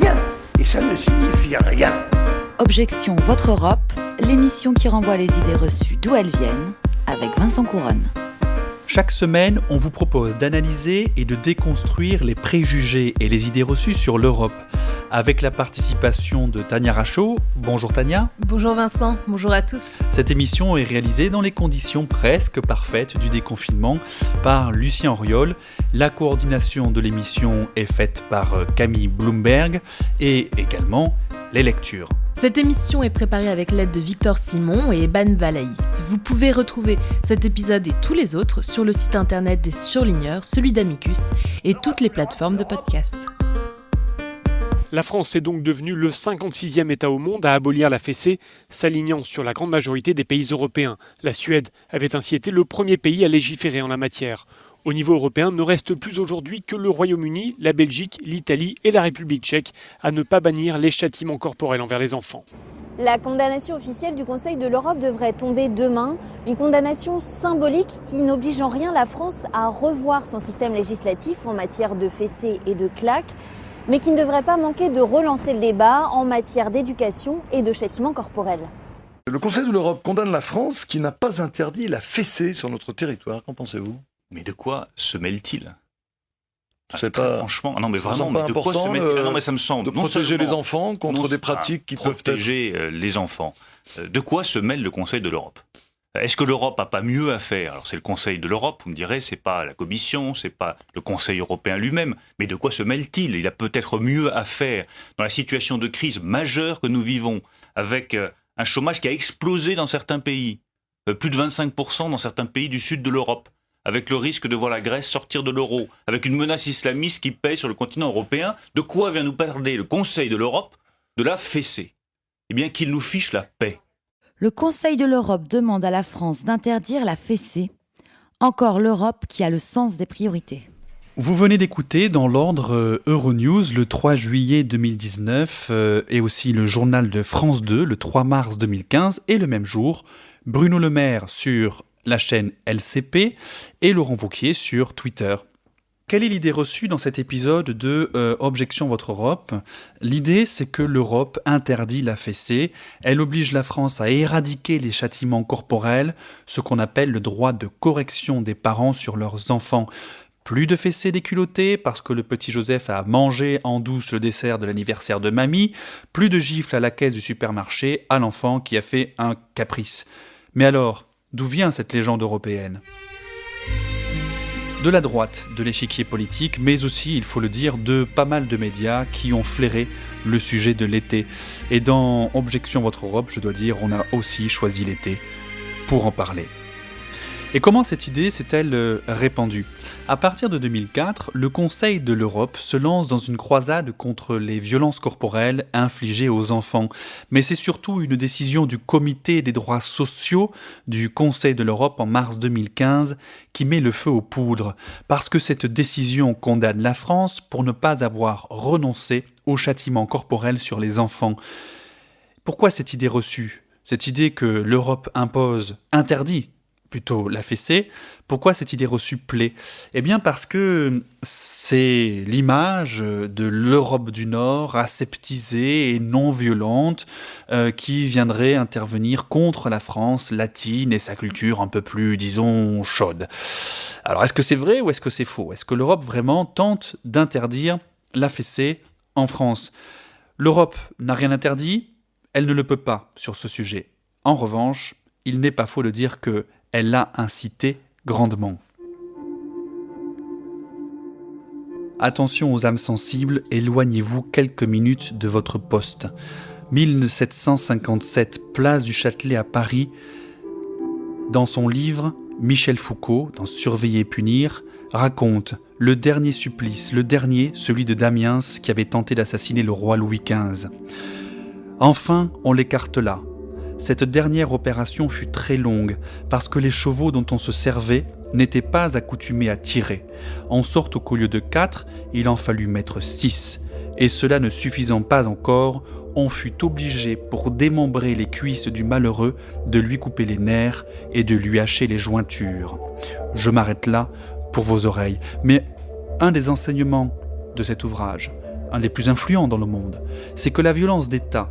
rien. Et ça ne signifie rien. Objection Votre Europe, l'émission qui renvoie les idées reçues d'où elles viennent, avec Vincent Couronne. Chaque semaine, on vous propose d'analyser et de déconstruire les préjugés et les idées reçues sur l'Europe, avec la participation de Tania Rachaud. Bonjour Tania. Bonjour Vincent, bonjour à tous. Cette émission est réalisée dans les conditions presque parfaites du déconfinement par Lucien Auriol. La coordination de l'émission est faite par Camille Bloomberg et également les lectures. Cette émission est préparée avec l'aide de Victor Simon et Eban Valaïs. Vous pouvez retrouver cet épisode et tous les autres sur le site internet des Surligneurs, celui d'Amicus et toutes les plateformes de podcast. La France est donc devenue le 56e État au monde à abolir la fessée, s'alignant sur la grande majorité des pays européens. La Suède avait ainsi été le premier pays à légiférer en la matière. Au niveau européen, ne reste plus aujourd'hui que le Royaume-Uni, la Belgique, l'Italie et la République tchèque à ne pas bannir les châtiments corporels envers les enfants. La condamnation officielle du Conseil de l'Europe devrait tomber demain. Une condamnation symbolique qui n'oblige en rien la France à revoir son système législatif en matière de fessées et de claques, mais qui ne devrait pas manquer de relancer le débat en matière d'éducation et de châtiments corporels. Le Conseil de l'Europe condamne la France qui n'a pas interdit la fessée sur notre territoire. Qu'en pensez-vous ? Mais de quoi se mêle-t-il ? C'est pas franchement, non mais ça vraiment, semble mais de pas quoi se important, mêle-t-il ? Non mais ça me semble de protéger les enfants contre des pratiques qui peuvent être... Protéger les enfants. De quoi se mêle le Conseil de l'Europe ? Est-ce que l'Europe n'a pas mieux à faire ? Alors c'est le Conseil de l'Europe, vous me direz, c'est pas la Commission, c'est pas le Conseil européen lui-même, mais de quoi se mêle-t-il ? Il a peut-être mieux à faire dans la situation de crise majeure que nous vivons, avec un chômage qui a explosé dans certains pays, plus de 25% dans certains pays du sud de l'Europe, avec le risque de voir la Grèce sortir de l'euro, avec une menace islamiste qui pèse sur le continent européen. De quoi vient nous parler le Conseil de l'Europe ? De la fessée. Eh bien, qu'il nous fiche la paix. Le Conseil de l'Europe demande à la France d'interdire la fessée. Encore l'Europe qui a le sens des priorités. Vous venez d'écouter dans l'ordre Euronews le 3 juillet 2019 et aussi le journal de France 2 le 3 mars 2015 et le même jour, Bruno Le Maire sur la chaîne LCP et Laurent Wauquiez sur Twitter. Quelle est l'idée reçue dans cet épisode de Objection Votre Europe ? L'idée, c'est que l'Europe interdit la fessée. Elle oblige la France à éradiquer les châtiments corporels, ce qu'on appelle le droit de correction des parents sur leurs enfants. Plus de fessées déculottées parce que le petit Joseph a mangé en douce le dessert de l'anniversaire de mamie. Plus de gifles à la caisse du supermarché à l'enfant qui a fait un caprice. Mais alors, d'où vient cette légende européenne ? De la droite de l'échiquier politique, mais aussi, il faut le dire, de pas mal de médias qui ont flairé le sujet de l'été. Et dans Objection Votre Europe, je dois dire, on a aussi choisi l'été pour en parler. Et comment cette idée s'est-elle répandue ? À partir de 2004, le Conseil de l'Europe se lance dans une croisade contre les violences corporelles infligées aux enfants. Mais c'est surtout une décision du Comité des droits sociaux du Conseil de l'Europe en mars 2015 qui met le feu aux poudres, parce que cette décision condamne la France pour ne pas avoir renoncé au châtiment corporel sur les enfants. Pourquoi cette idée reçue ? Cette idée que l'Europe interdit plutôt la fessée. Pourquoi cette idée reçue plaît ? Eh bien parce que c'est l'image de l'Europe du Nord aseptisée et non violente qui viendrait intervenir contre la France latine et sa culture un peu plus, disons, chaude. Alors est-ce que c'est vrai ou est-ce que c'est faux ? Est-ce que l'Europe vraiment tente d'interdire la fessée en France ? L'Europe n'a rien interdit, elle ne le peut pas sur ce sujet. En revanche, il n'est pas faux de dire que elle l'a incité grandement. Attention aux âmes sensibles, éloignez-vous quelques minutes de votre poste. 1757, place du Châtelet à Paris. Dans son livre, Michel Foucault, dans Surveiller et punir, raconte le dernier supplice, le dernier, celui de Damiens, qui avait tenté d'assassiner le roi Louis XV. Enfin, on l'écartela. Cette dernière opération fut très longue, parce que les chevaux dont on se servait n'étaient pas accoutumés à tirer, en sorte qu'au lieu de 4, il en fallut mettre 6, et cela ne suffisant pas encore, on fut obligé, pour démembrer les cuisses du malheureux, de lui couper les nerfs et de lui hacher les jointures. Je m'arrête là pour vos oreilles, mais un des enseignements de cet ouvrage, un des plus influents dans le monde, c'est que la violence d'État,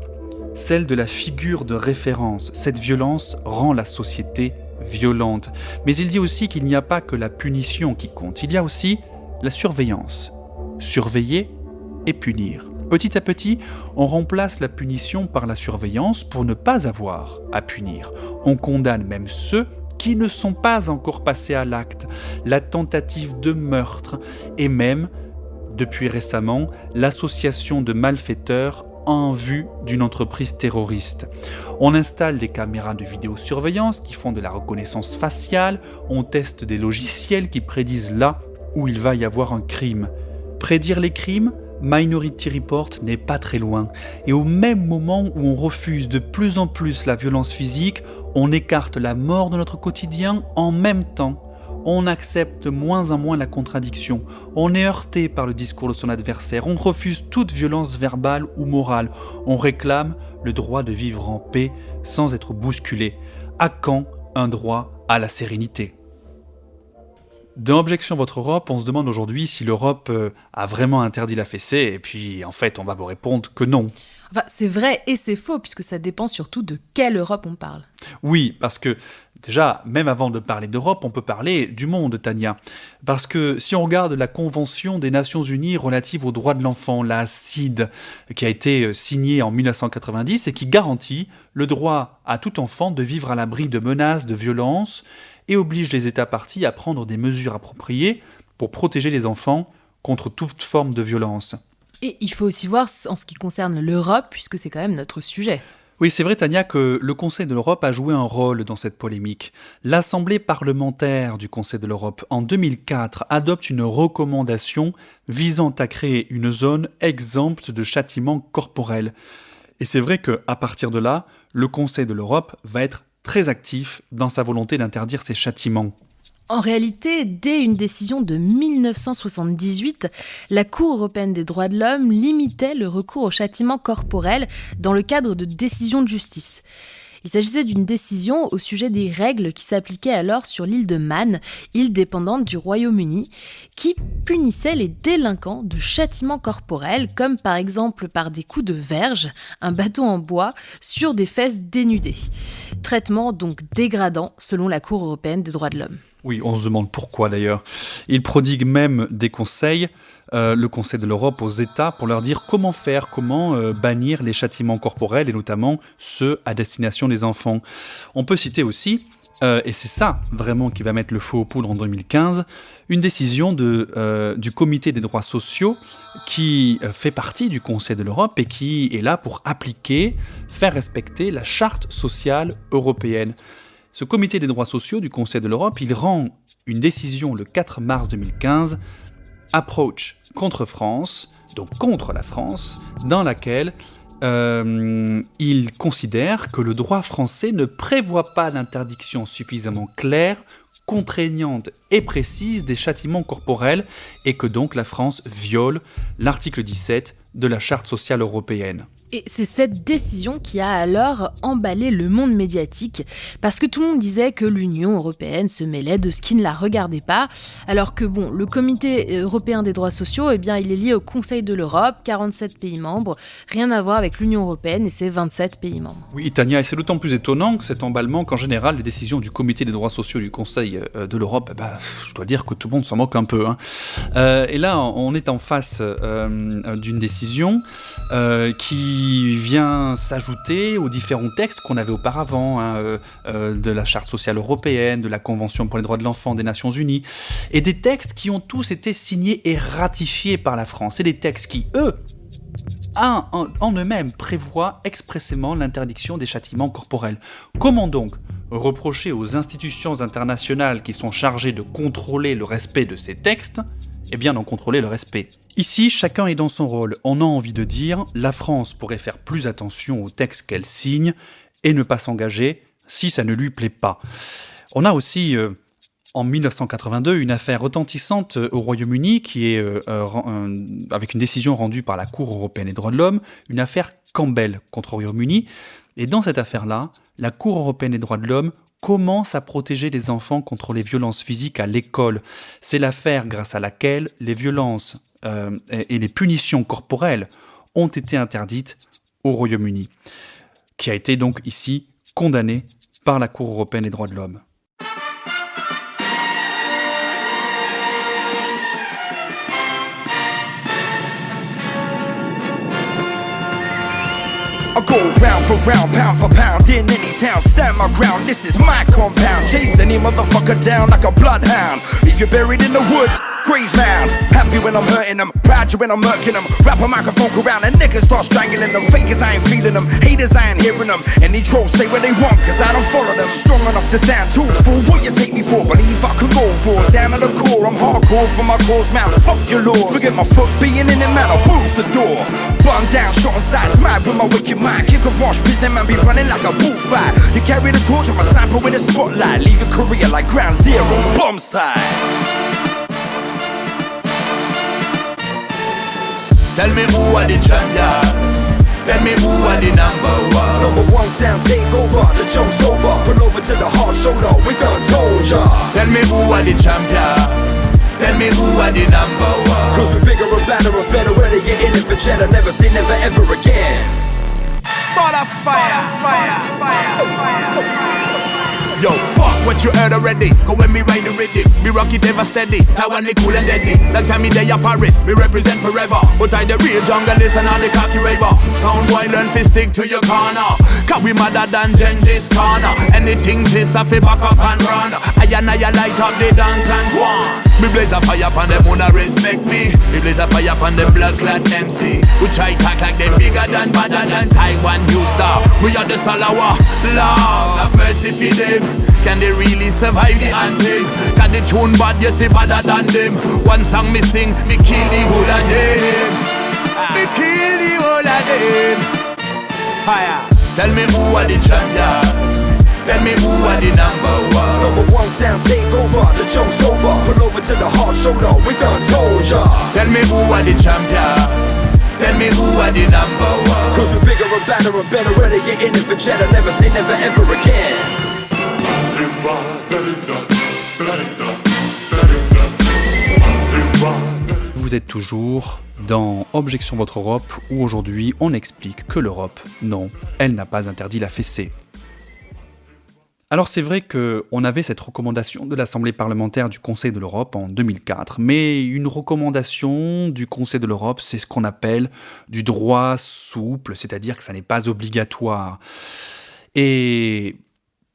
celle de la figure de référence, cette violence rend la société violente. Mais il dit aussi qu'il n'y a pas que la punition qui compte, il y a aussi la surveillance. Surveiller et punir. Petit à petit, on remplace la punition par la surveillance pour ne pas avoir à punir. On condamne même ceux qui ne sont pas encore passés à l'acte, la tentative de meurtre et même, depuis récemment, l'association de malfaiteurs en vue d'une entreprise terroriste. On installe des caméras de vidéosurveillance qui font de la reconnaissance faciale, on teste des logiciels qui prédisent là où il va y avoir un crime. Prédire les crimes, Minority Report n'est pas très loin. Et au même moment où on refuse de plus en plus la violence physique, on écarte la mort de notre quotidien en même temps. On accepte de moins en moins la contradiction. On est heurté par le discours de son adversaire. On refuse toute violence verbale ou morale. On réclame le droit de vivre en paix sans être bousculé. À quand un droit à la sérénité ? Dans Objection Votre Europe, on se demande aujourd'hui si l'Europe a vraiment interdit la fessée, et puis en fait on va vous répondre que non. Enfin, c'est vrai et c'est faux, puisque ça dépend surtout de quelle Europe on parle. Oui, parce que déjà, même avant de parler d'Europe, on peut parler du monde, Tania. Parce que si on regarde la Convention des Nations Unies relative aux droits de l'enfant, la CIDE, qui a été signée en 1990 et qui garantit le droit à tout enfant de vivre à l'abri de menaces, de violences, et oblige les États parties à prendre des mesures appropriées pour protéger les enfants contre toute forme de violence. Et il faut aussi voir en ce qui concerne l'Europe, puisque c'est quand même notre sujet. Oui, c'est vrai, Tania, que le Conseil de l'Europe a joué un rôle dans cette polémique. L'Assemblée parlementaire du Conseil de l'Europe, en 2004, adopte une recommandation visant à créer une zone exempte de châtiments corporels. Et c'est vrai qu'à partir de là, le Conseil de l'Europe va être très actif dans sa volonté d'interdire ces châtiments. En réalité, dès une décision de 1978, la Cour européenne des droits de l'homme limitait le recours au châtiment corporel dans le cadre de décisions de justice. Il s'agissait d'une décision au sujet des règles qui s'appliquaient alors sur l'île de Man, île dépendante du Royaume-Uni, qui punissait les délinquants de châtiments corporels, comme par exemple par des coups de verge, un bâton en bois, sur des fesses dénudées. Traitement donc dégradant selon la Cour européenne des droits de l'homme. Oui, on se demande pourquoi d'ailleurs. Il prodigue même des conseils, le Conseil de l'Europe, aux États pour leur dire comment faire, comment bannir les châtiments corporels et notamment ceux à destination des enfants. On peut citer aussi, et c'est ça vraiment qui va mettre le feu aux poudres en 2015, une décision du Comité des droits sociaux qui fait partie du Conseil de l'Europe et qui est là pour appliquer, faire respecter la Charte sociale européenne. Ce comité des droits sociaux du Conseil de l'Europe, il rend une décision le 4 mars 2015, Approach contre France, donc contre la France, dans laquelle il considère que le droit français ne prévoit pas d'interdiction suffisamment claire, contraignante et précise des châtiments corporels et que donc la France viole l'article 17 de la Charte sociale européenne. Et c'est cette décision qui a alors emballé le monde médiatique, parce que tout le monde disait que l'Union européenne se mêlait de ce qui ne la regardait pas, alors que le Comité européen des droits sociaux, il est lié au Conseil de l'Europe, 47 pays membres, rien à voir avec l'Union européenne et ses 27 pays membres. Oui, Tania, et c'est d'autant plus étonnant que cet emballement qu'en général, les décisions du Comité des droits sociaux du Conseil de l'Europe, je dois dire que tout le monde s'en moque un peu. Et là, on est en face d'une décision qui vient s'ajouter aux différents textes qu'on avait auparavant, de la Charte sociale européenne, de la Convention pour les droits de l'enfant des Nations Unies, et des textes qui ont tous été signés et ratifiés par la France. C'est des textes qui, eux, en eux-mêmes, prévoient expressément l'interdiction des châtiments corporels. Comment donc reprocher aux institutions internationales qui sont chargées de contrôler le respect de ces textes d'en contrôler le respect. Ici, chacun est dans son rôle. On a envie de dire, la France pourrait faire plus attention aux textes qu'elle signe et ne pas s'engager si ça ne lui plaît pas. On a aussi, en 1982, une affaire retentissante au Royaume-Uni qui est, avec une décision rendue par la Cour européenne des droits de l'homme, une affaire Campbell contre le Royaume-Uni. Et dans cette affaire-là, la Cour européenne des droits de l'homme commence à protéger les enfants contre les violences physiques à l'école. C'est l'affaire grâce à laquelle les violences et les punitions corporelles ont été interdites au Royaume-Uni, qui a été donc ici condamné par la Cour européenne des droits de l'homme. I go round for round, pound for pound, in any town, stand my ground, this is my compound. Chase any motherfucker down like a bloodhound. Leave you buried in the woods, graze mound. Happy when I'm hurting them, proud you when I'm murking them. Wrap a microphone around and niggas start strangling them. Fakers, I ain't feeling them, haters, I ain't hearing them. Any trolls say what they want, cause I don't follow them. Strong enough to stand tall, fool, what you take me for? Believe I can go for, down to the core, I'm hardcore for my cause, man, fuck your laws. Forget my foot being in it, man, I'll move the door. Bun down, shot on sight, smile with my wicked mind. Kick off wash, business man be running like a bullfight. You carry the torch of a sniper with a spotlight. Leave your career like ground zero, bomb side. Tell me who are the champion. Tell me who are the number one. Number one sound, take over, the joke's over. Pull over to the hard shoulder, we done told ya. Tell me who are the champion. Tell me who are the number one. Cause we're bigger and badder and better, ready to get in it for cheddar. Never say never ever again. Fire, fire, fire, fire. Yo, fuck what you heard already. Go when me ride the rhythm, me rock it ever steady. Now when me cool and deadly, like time me day at Paris, me represent forever. But I the real junglist and all the cocky raver. Sound boy learn fi stick to your corner. Cause we madder than Genghis Khan. Anything this I fi back up and run. I light up the dance and go on. Me blaze a fire upon them wanna respect me. Me blaze a fire upon them blood clad MCs. We try talk like them bigger than badder than Taiwan new star. We are the Stalawa, Lord have mercy for them. Can they really survive the hunting? Cause the tune bad, you see better than them. One song me sing, me kill the whole of them. Me kill the whole of them. Fire. Tell me who are the champion. Tell me who are the number one. Number one sound, take over, the joke's over. Pull over to the hard shoulder, we done told ya. Tell me who are the champion. Tell me who are the number one. Cause we're bigger and badder and better, ready to get in it for cheddar. Never say never ever again. Vous êtes toujours dans Objection Votre Europe, où aujourd'hui on explique que l'Europe, non, elle n'a pas interdit la fessée. Alors c'est vrai qu'on avait cette recommandation de l'Assemblée parlementaire du Conseil de l'Europe en 2004, mais une recommandation du Conseil de l'Europe, c'est ce qu'on appelle du droit souple, c'est-à-dire que ça n'est pas obligatoire. Et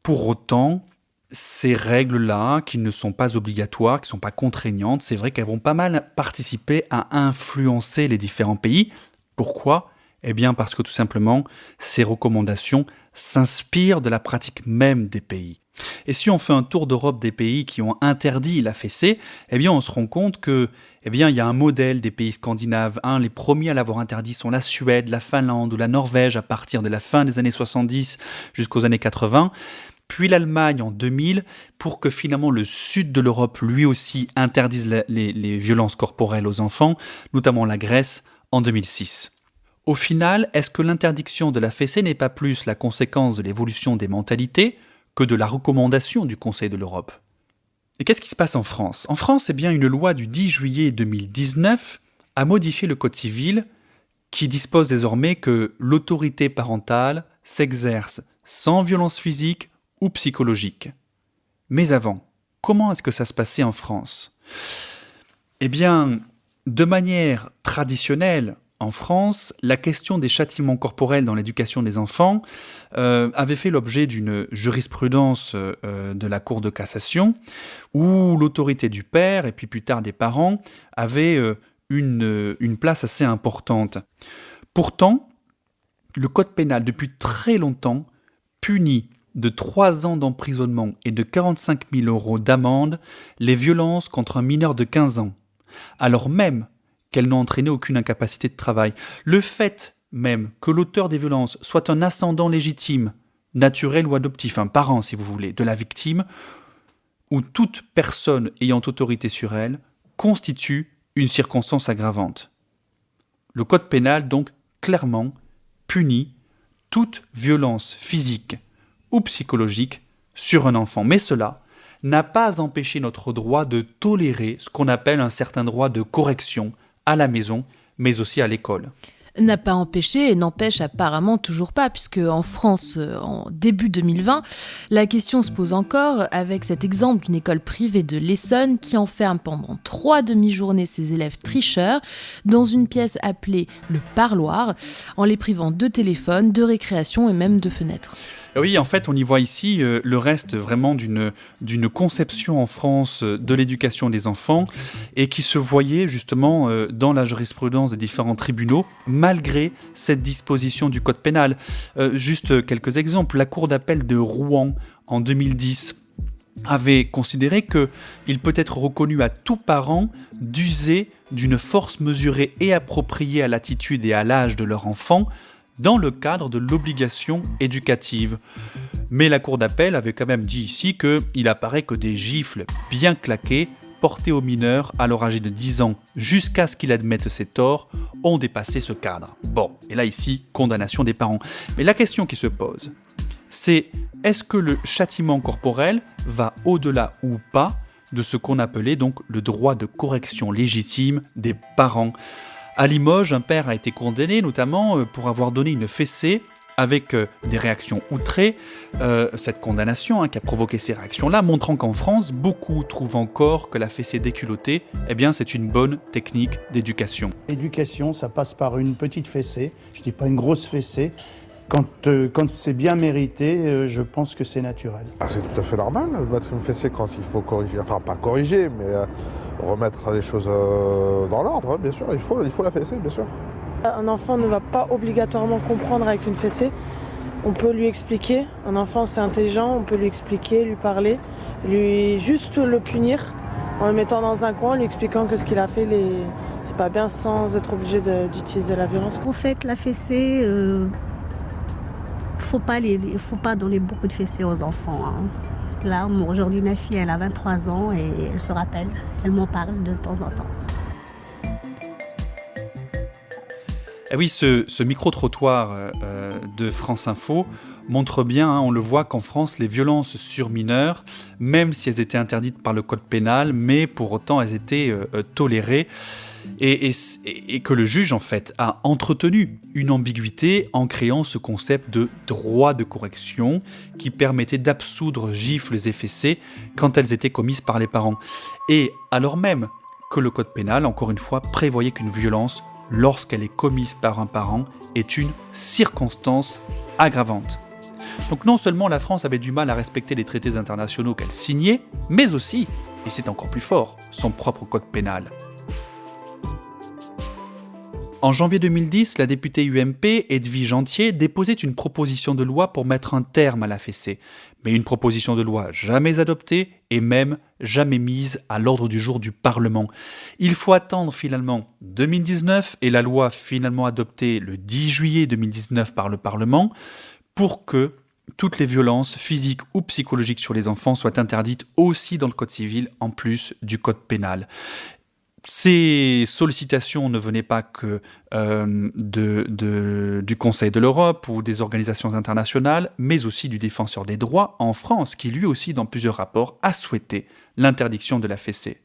pour autant, ces règles-là, qui ne sont pas obligatoires, qui ne sont pas contraignantes, c'est vrai qu'elles vont pas mal participer à influencer les différents pays. Pourquoi ? Eh bien parce que tout simplement, ces recommandations s'inspirent de la pratique même des pays. Et si on fait un tour d'Europe des pays qui ont interdit la fessée, eh bien on se rend compte que, eh bien il y a un modèle des pays scandinaves. Les premiers à l'avoir interdit sont la Suède, la Finlande ou la Norvège à partir de la fin des années 70 jusqu'aux années 80. Puis l'Allemagne en 2000, pour que finalement le sud de l'Europe lui aussi interdise les violences corporelles aux enfants, notamment la Grèce en 2006. Au final, est-ce que l'interdiction de la fessée n'est pas plus la conséquence de l'évolution des mentalités que de la recommandation du Conseil de l'Europe ? Et qu'est-ce qui se passe en France ? En France, eh bien, une loi du 10 juillet 2019 a modifié le Code civil qui dispose désormais que l'autorité parentale s'exerce sans violence physique ou psychologique. Mais avant, comment est-ce que ça se passait en France ? Eh bien, de manière traditionnelle, en France, la question des châtiments corporels dans l'éducation des enfants avait fait l'objet d'une jurisprudence de la Cour de cassation où l'autorité du père et puis plus tard des parents avait une place assez importante. Pourtant, le Code pénal, depuis très longtemps, punit de 3 ans d'emprisonnement et de 45 000 € d'amende les violences contre un mineur de 15 ans, alors même qu'elles n'ont entraîné aucune incapacité de travail. Le fait même que l'auteur des violences soit un ascendant légitime, naturel ou adoptif, un parent si vous voulez, de la victime, ou toute personne ayant autorité sur elle, constitue une circonstance aggravante. Le Code pénal, donc, clairement, punit toute violence physique ou psychologique sur un enfant. Mais cela n'a pas empêché notre droit de tolérer ce qu'on appelle un certain droit de correction à la maison, mais aussi à l'école. N'a pas empêché et n'empêche apparemment toujours pas, puisque en France, en début 2020, la question se pose encore avec cet exemple d'une école privée de l'Essonne qui enferme pendant 3 demi-journées ses élèves tricheurs dans une pièce appelée le parloir, en les privant de téléphone, de récréation et même de fenêtres. Oui, en fait, on y voit ici le reste vraiment d'une conception en France de l'éducation des enfants et qui se voyait justement dans la jurisprudence des différents tribunaux, malgré cette disposition du code pénal. Juste quelques exemples. La Cour d'appel de Rouen, en 2010, avait considéré qu'il peut être reconnu à tout parent d'user d'une force mesurée et appropriée à l'attitude et à l'âge de leur enfant, dans le cadre de l'obligation éducative. Mais la Cour d'appel avait quand même dit ici qu'il apparaît que des gifles bien claquées, portées aux mineurs alors âgés de 10 ans jusqu'à ce qu'il admette ses torts, ont dépassé ce cadre. Bon, et là ici, condamnation des parents. Mais la question qui se pose, c'est est-ce que le châtiment corporel va au-delà ou pas de ce qu'on appelait donc le droit de correction légitime des parents ? À Limoges, un père a été condamné notamment pour avoir donné une fessée avec des réactions outrées. Cette condamnation qui a provoqué ces réactions-là, montrant qu'en France, beaucoup trouvent encore que la fessée déculottée, c'est une bonne technique d'éducation. L'éducation, ça passe par une petite fessée, je dis pas une grosse fessée. Quand c'est bien mérité, je pense que c'est naturel. C'est tout à fait normal de mettre une fessée quand il faut corriger, enfin pas corriger, mais remettre les choses dans l'ordre, bien sûr, il faut la fessée, bien sûr. Un enfant ne va pas obligatoirement comprendre avec une fessée, on peut lui expliquer, un enfant c'est intelligent, on peut lui expliquer, lui parler, juste le punir en le mettant dans un coin, lui expliquant que ce qu'il a fait, c'est pas bien sans être obligé d'utiliser la violence. En fait, la fessée... Il faut pas donner beaucoup de fessées aux enfants. Là, aujourd'hui, ma fille, elle a 23 ans et elle se rappelle. Elle m'en parle de temps en temps. Et oui, ce micro-trottoir de France Info montre bien, on le voit, qu'en France, les violences sur mineurs, même si elles étaient interdites par le code pénal, mais pour autant, elles étaient tolérées. Et que le juge, en fait, a entretenu une ambiguïté en créant ce concept de droit de correction qui permettait d'absoudre gifles et fessées quand elles étaient commises par les parents. Et alors même que le code pénal, encore une fois, prévoyait qu'une violence, lorsqu'elle est commise par un parent, est une circonstance aggravante. Donc non seulement la France avait du mal à respecter les traités internationaux qu'elle signait, mais aussi, et c'est encore plus fort, son propre code pénal. En janvier 2010, la députée UMP, Edwige Antier, déposait une proposition de loi pour mettre un terme à la fessée. Mais une proposition de loi jamais adoptée et même jamais mise à l'ordre du jour du Parlement. Il faut attendre finalement 2019 et la loi finalement adoptée le 10 juillet 2019 par le Parlement pour que toutes les violences physiques ou psychologiques sur les enfants soient interdites aussi dans le Code civil en plus du Code pénal. Ces sollicitations ne venaient pas que du Conseil de l'Europe ou des organisations internationales, mais aussi du Défenseur des droits en France, qui lui aussi, dans plusieurs rapports, a souhaité l'interdiction de la fessée.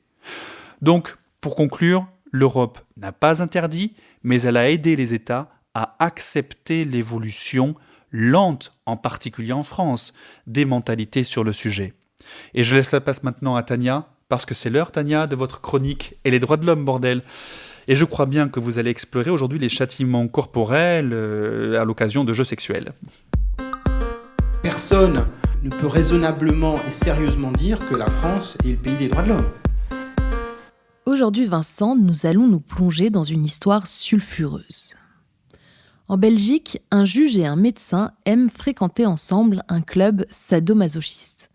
Donc, pour conclure, l'Europe n'a pas interdit, mais elle a aidé les États à accepter l'évolution lente, en particulier en France, des mentalités sur le sujet. Et je laisse la place maintenant à Tania, parce que c'est l'heure, Tania, de votre chronique « Et les droits de l'homme, bordel !» Et je crois bien que vous allez explorer aujourd'hui les châtiments corporels à l'occasion de jeux sexuels. Personne ne peut raisonnablement et sérieusement dire que la France est le pays des droits de l'homme. Aujourd'hui, Vincent, nous allons nous plonger dans une histoire sulfureuse. En Belgique, un juge et un médecin aiment fréquenter ensemble un club sadomasochiste.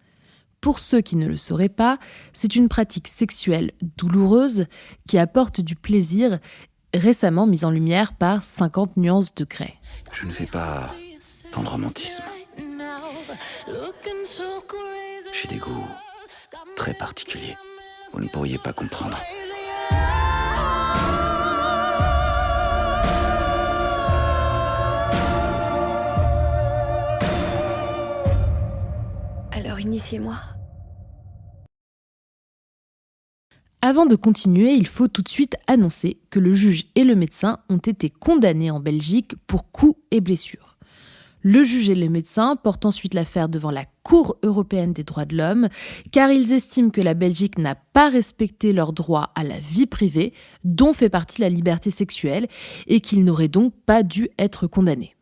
Pour ceux qui ne le sauraient pas, c'est une pratique sexuelle douloureuse qui apporte du plaisir, récemment mise en lumière par 50 nuances de Grey. Je ne fais pas tant de romantisme. J'ai des goûts très particuliers. Vous ne pourriez pas comprendre. Alors initiez-moi. Avant de continuer, il faut tout de suite annoncer que le juge et le médecin ont été condamnés en Belgique pour coups et blessures. Le juge et le médecin portent ensuite l'affaire devant la Cour européenne des droits de l'homme, car ils estiment que la Belgique n'a pas respecté leur droit à la vie privée, dont fait partie la liberté sexuelle, et qu'ils n'auraient donc pas dû être condamnés.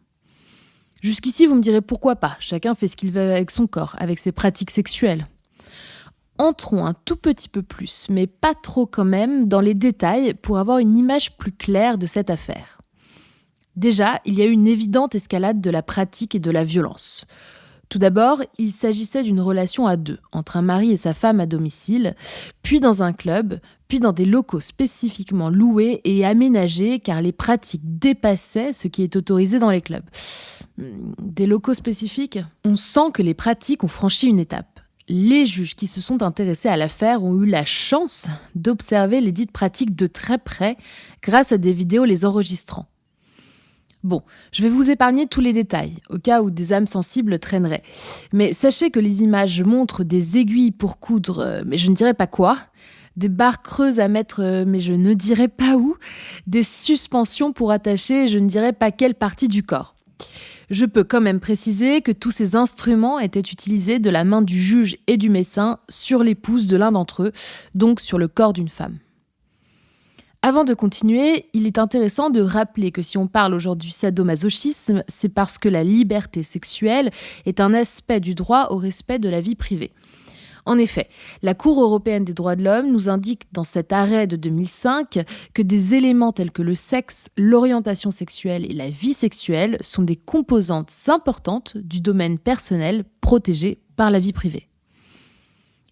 Jusqu'ici, vous me direz pourquoi pas, chacun fait ce qu'il veut avec son corps, avec ses pratiques sexuelles. Entrons un tout petit peu plus, mais pas trop quand même, dans les détails pour avoir une image plus claire de cette affaire. Déjà, il y a eu une évidente escalade de la pratique et de la violence. Tout d'abord, il s'agissait d'une relation à deux, entre un mari et sa femme à domicile, puis dans un club, puis dans des locaux spécifiquement loués et aménagés car les pratiques dépassaient ce qui est autorisé dans les clubs. Des locaux spécifiques ? On sent que les pratiques ont franchi une étape. Les juges qui se sont intéressés à l'affaire ont eu la chance d'observer les dites pratiques de très près grâce à des vidéos les enregistrant. Bon, je vais vous épargner tous les détails, au cas où des âmes sensibles traîneraient. Mais sachez que les images montrent des aiguilles pour coudre, mais je ne dirai pas quoi, des barres creuses à mettre, mais je ne dirai pas où, des suspensions pour attacher, je ne dirai pas quelle partie du corps. Je peux quand même préciser que tous ces instruments étaient utilisés de la main du juge et du médecin sur l'épouse de l'un d'entre eux, donc sur le corps d'une femme. Avant de continuer, il est intéressant de rappeler que si on parle aujourd'hui sadomasochisme, c'est parce que la liberté sexuelle est un aspect du droit au respect de la vie privée. En effet, la Cour européenne des droits de l'homme nous indique dans cet arrêt de 2005 que des éléments tels que le sexe, l'orientation sexuelle et la vie sexuelle sont des composantes importantes du domaine personnel protégé par la vie privée.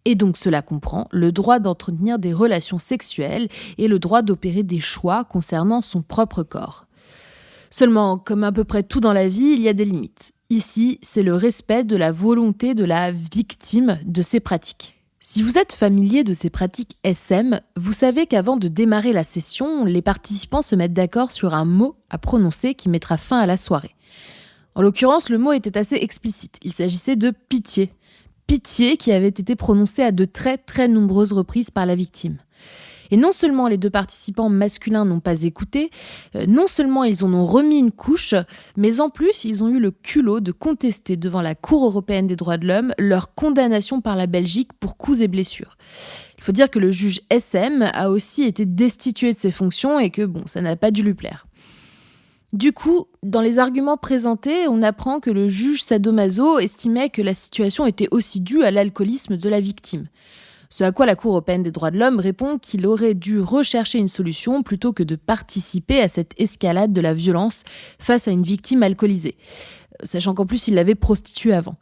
Et donc cela comprend le droit d'entretenir des relations sexuelles et le droit d'opérer des choix concernant son propre corps. Seulement, comme à peu près tout dans la vie, il y a des limites. Ici, c'est le respect de la volonté de la victime de ces pratiques. Si vous êtes familier de ces pratiques SM, vous savez qu'avant de démarrer la session, les participants se mettent d'accord sur un mot à prononcer qui mettra fin à la soirée. En l'occurrence, le mot était assez explicite. Il s'agissait de pitié. Pitié qui avait été prononcée à de très très nombreuses reprises par la victime. Et non seulement les deux participants masculins n'ont pas écouté, non seulement ils en ont remis une couche, mais en plus ils ont eu le culot de contester devant la Cour européenne des droits de l'homme leur condamnation par la Belgique pour coups et blessures. Il faut dire que le juge SM a aussi été destitué de ses fonctions et que ça n'a pas dû lui plaire. Du coup, dans les arguments présentés, on apprend que le juge sadomaso estimait que la situation était aussi due à l'alcoolisme de la victime. Ce à quoi la Cour européenne des droits de l'homme répond qu'il aurait dû rechercher une solution plutôt que de participer à cette escalade de la violence face à une victime alcoolisée, sachant qu'en plus il l'avait prostituée avant.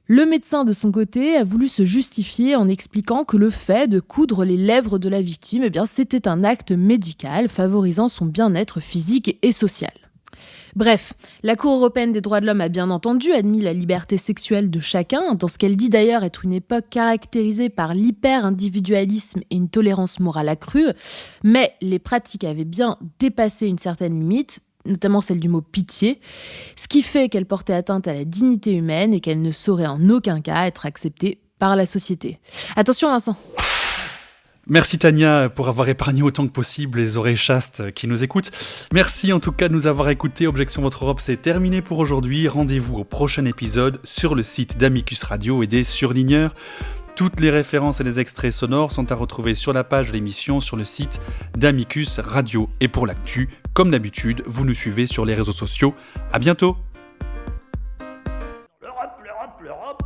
Le médecin, de son côté, a voulu se justifier en expliquant que le fait de coudre les lèvres de la victime, c'était un acte médical favorisant son bien-être physique et social. Bref, la Cour européenne des droits de l'homme a bien entendu admis la liberté sexuelle de chacun, dans ce qu'elle dit d'ailleurs être une époque caractérisée par l'hyper-individualisme et une tolérance morale accrue, mais les pratiques avaient bien dépassé une certaine limite, notamment celle du mot pitié, ce qui fait qu'elle portait atteinte à la dignité humaine et qu'elle ne saurait en aucun cas être acceptée par la société. Attention Vincent. Merci Tania pour avoir épargné autant que possible les oreilles chastes qui nous écoutent. Merci en tout cas de nous avoir écoutés. Objection Votre Europe, c'est terminé pour aujourd'hui. Rendez-vous au prochain épisode sur le site d'Amicus Radio et des Surligneurs. Toutes les références et les extraits sonores sont à retrouver sur la page de l'émission sur le site d'Amicus Radio. Et pour l'actu, comme d'habitude, vous nous suivez sur les réseaux sociaux. À bientôt. L'Europe,